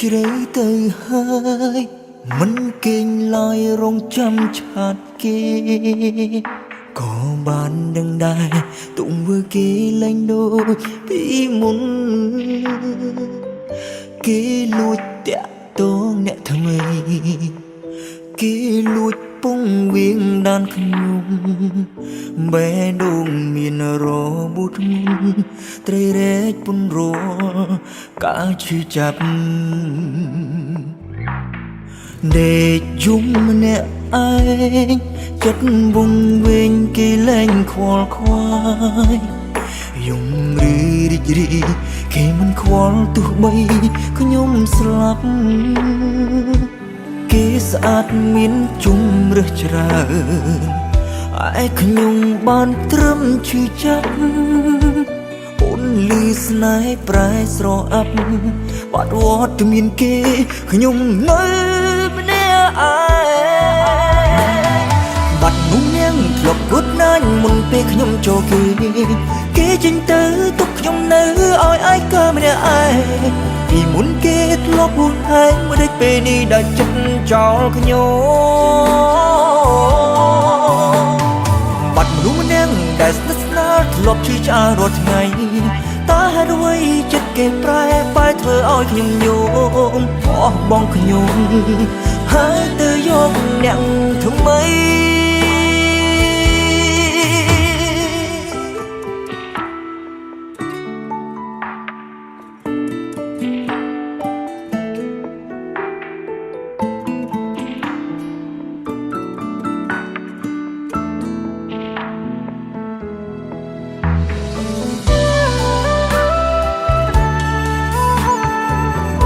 ជ្រៅទៅហើយមិនគេងឡើយរងចាំឆាតគេក៏បានដឹងដែរទង្វើគេលែងដូចពីមុនគេលួចតាក់ទងអ្នកថ្មីគេលួចពងវៀងដានខ្ញុំបែដូងមានរបួសធ្ងន់ត្រីរែកពន្រការឈឺចាប់ដេកយំម្នាក់ឯងចិត្តវងវែងគេលែងខ្វល់ខ្វាយយំឬរីករាយគេមិនខ្វល់ទោះបីខ្ញុំស្លាប់គេស្អាតមានជម្រើសច្រើនឯខ្ញុំបានត្រឹមឈឺចាប់អូនលឺស្នេហ៍ប្រែស្រអាប់បាត់វត្តមានគេខ្ញុំនៅម្នាក់ឯងបាត់នោះនាងធ្លាប់គត់ណាញ់មុនពេលខ្ញុំចូលគេចេញទៅទុកខ្ញុំនៅឲ្យឯកើម្នាក់ឯងពីមុនគេធ្លាប់ហួសហែងមួយដូចពេលនេះដែលចិត្តចោលខ្ញុំបាត់មនុស្សម្នាក់ដែលស្និទ្ធស្នាលធ្លាប់ឈឺឆ្អាលរាល់ថ្ងៃតើហេតុអ្វីចិត្តគេប្រែបែរធ្វើឲ្យខ្ញុំយំអស់បងខ្ញុំហើយទៅយកអ្នកថ្មី